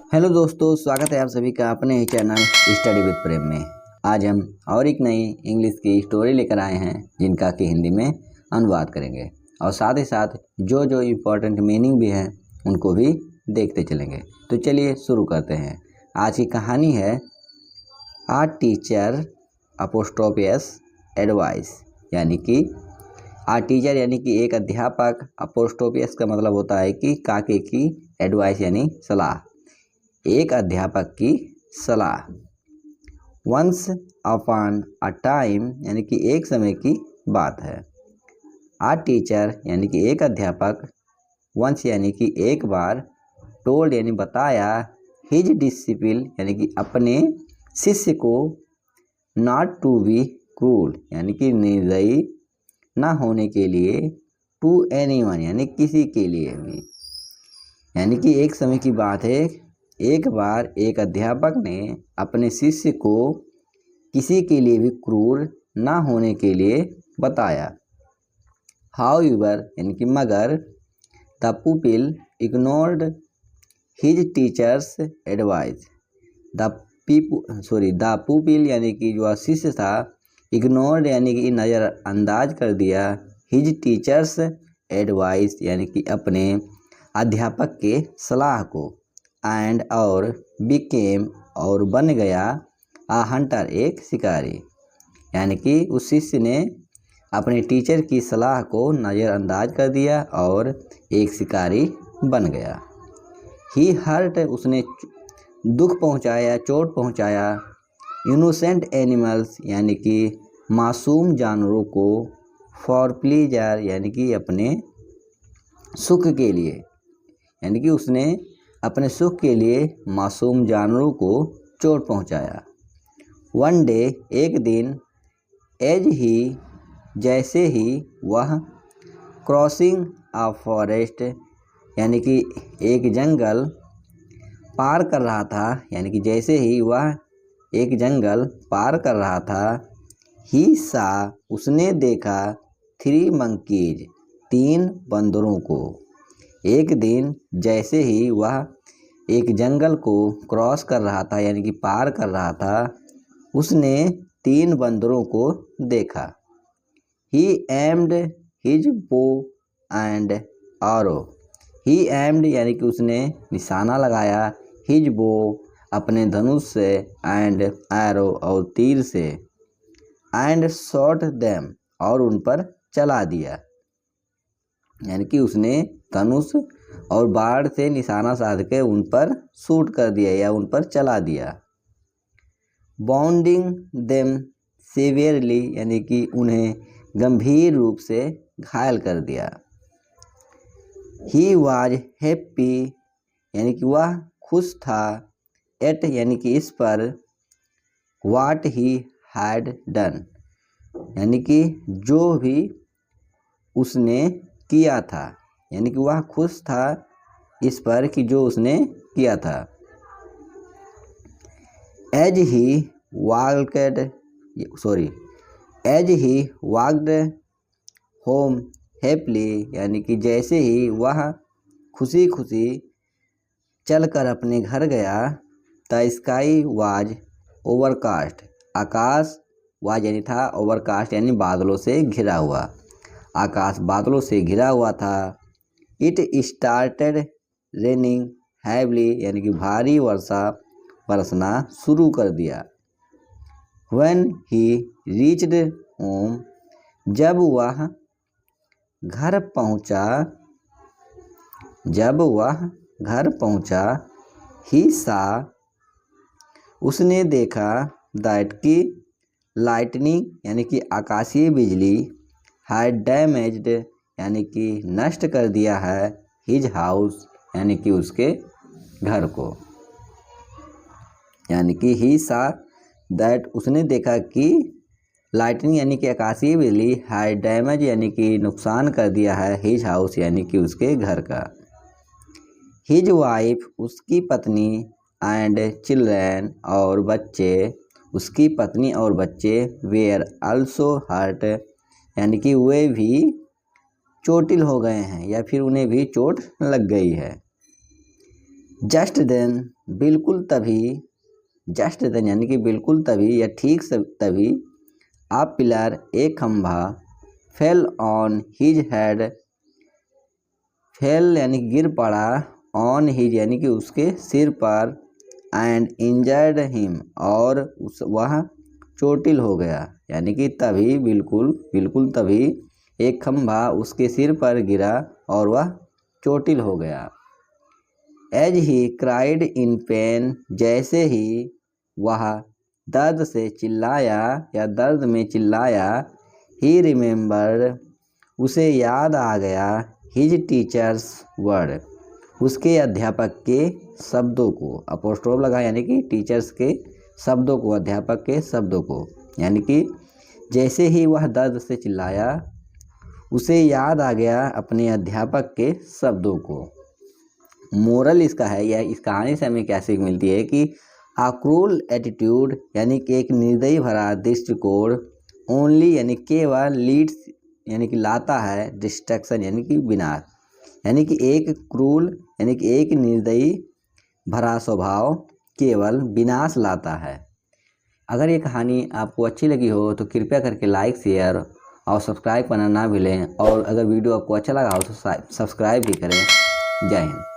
Hello दोस्तों, स्वागत है आप सभी का अपने ही चैनल स्टडी विद प्रेम में। आज हम और एक नई इंग्लिश की स्टोरी लेकर आए हैं जिनका कि हिंदी में अनुवाद करेंगे और साथ ही साथ जो जो इम्पोर्टेंट मीनिंग भी हैं उनको भी देखते चलेंगे। तो चलिए शुरू करते हैं। आज की कहानी है आ टीचर अपोस्ट्रोफियस एडवाइस, यानी कि आ टीचर यानी कि एक अध्यापक, अपोस्ट्रोफियस का मतलब होता है कि काके की, एडवाइस यानी सलाह, एक अध्यापक की सलाह। वंस अपॉन अ टाइम यानी कि एक समय की बात है। आ टीचर यानी कि एक अध्यापक, वंस यानी कि एक बार, टोल्ड यानी बताया, हिज डिसिपल यानी कि अपने शिष्य को, नॉट टू बी क्रूल यानी कि निर्दयी ना होने के लिए, टू एनीवन यानी किसी के लिए भी। यानी कि एक समय की बात है, एक बार एक अध्यापक ने अपने शिष्य को किसी के लिए भी क्रूर ना होने के लिए बताया। हाउएवर यानी कि मगर, the pupil ignored his teachers advice, the pupil यानी कि जो शिष्य था, इग्नोर्ड यानी कि नज़रअंदाज कर दिया, हिज टीचर्स एडवाइस यानी कि अपने अध्यापक के सलाह को, एंड और बिकेम और बन गया, आ हंटर एक शिकारी। यानी कि उस शिष्य ने अपने टीचर की सलाह को नज़रअंदाज कर दिया और एक शिकारी बन गया। ही हर्ट उसने दुख पहुंचाया, चोट पहुंचाया, इनोसेंट एनिमल्स यानी कि मासूम जानवरों को, फॉर प्लीजर यानी कि अपने सुख के लिए, यानी कि उसने अपने सुख के लिए मासूम जानवरों को चोट पहुंचाया। वन डे एक दिन, एज ही जैसे ही वह, क्रॉसिंग अ फॉरेस्ट यानी कि एक जंगल पार कर रहा था, यानी कि जैसे ही वह एक जंगल पार कर रहा था, ही सा उसने देखा, 3 मंकीज 3 बंदरों को। एक दिन जैसे ही वह एक जंगल को क्रॉस कर रहा था यानी कि पार कर रहा था, उसने 3 बंदरों को देखा। ही एम्ड हिज बो एंड आरो, ही एम्ड यानी कि उसने निशाना लगाया, हिज बो अपने धनुष से, एंड एरो और तीर से, एंड शॉट देम और उन पर चला दिया। यानी कि उसने धनुष और बाढ़ से निशाना साध के उन पर शूट कर दिया या उन पर चला दिया। बाउंडिंग देम सीवियरली यानी कि उन्हें गंभीर रूप से घायल कर दिया। ही वाज हैप्पी यानी कि वह खुश था, एट यानी कि इस पर, वाट ही हैड डन यानी कि जो भी उसने किया था, यानी कि वह खुश था इस पर कि जो उसने किया था। As he walked home happily यानी कि जैसे ही वह खुशी खुशी चलकर अपने घर गया, the sky was overcast, Akash was यानी था, ओवरकास्ट यानी बादलों से घिरा हुआ, आकाश बादलों से घिरा हुआ था। इट स्टार्टेड रेनिंग हैवली यानी कि भारी वर्षा बरसना शुरू कर दिया। व्हेन ही रीच्ड होम, जब वह घर पहुंचा, ही सा उसने देखा, दैट की लाइटनिंग यानी कि आकाशीय बिजली, हैड डैमेज्ड यानी कि नष्ट कर दिया है, हिज हाउस यानी कि उसके घर को। यानी कि ही सा दैट उसने देखा कि लाइटनिंग यानी कि आकाशीय बिजली, हैड डैमेज यानी कि नुकसान कर दिया है, हिज हाउस यानी कि उसके घर का। हिज वाइफ उसकी पत्नी, एंड चिल्ड्रन और बच्चे, उसकी पत्नी और बच्चे, वेयर आल्सो हर्ट यानी कि वे भी चोटिल हो गए हैं या फिर उन्हें भी चोट लग गई है। जस्ट देन बिल्कुल तभी, जस्ट देन यानी कि बिल्कुल तभी या ठीक से तभी, आ पिलर एक खंभा, fell on his head, fail यानी गिर पड़ा, ऑन हिज यानी कि उसके सिर पर, एंड इंजर्ड हिम और वह चोटिल हो गया। यानी कि तभी बिल्कुल तभी एक खंभा उसके सिर पर गिरा और वह चोटिल हो गया। As he cried in pain, जैसे ही वह दर्द से चिल्लाया या दर्द में चिल्लाया, ही रिमेंबर्ड उसे याद आ गया, हिज टीचर्स वर्ड उसके अध्यापक के शब्दों को, अपोस्ट्रोफ लगा यानी कि टीचर्स के शब्दों को, अध्यापक के शब्दों को। यानी कि जैसे ही वह दर्द से चिल्लाया उसे याद आ गया अपने अध्यापक के शब्दों को। मोरल इसका है या इस कहानी से हमें क्या सीख मिलती है कि आ क्रूल एटीट्यूड यानी कि एक निर्दयी भरा दृष्टिकोण, ओनली यानी केवल, लीड्स यानी कि लाता है, डिस्ट्रक्शन यानी कि विनाश। यानी कि एक क्रूल यानी कि एक निर्दयी भरा स्वभाव केवल विनाश लाता है। अगर ये कहानी आपको अच्छी लगी हो तो कृपया करके लाइक, शेयर और सब्सक्राइब करना ना भूलें। और अगर वीडियो आपको अच्छा लगा हो तो सब्सक्राइब भी करें। जय हिंद।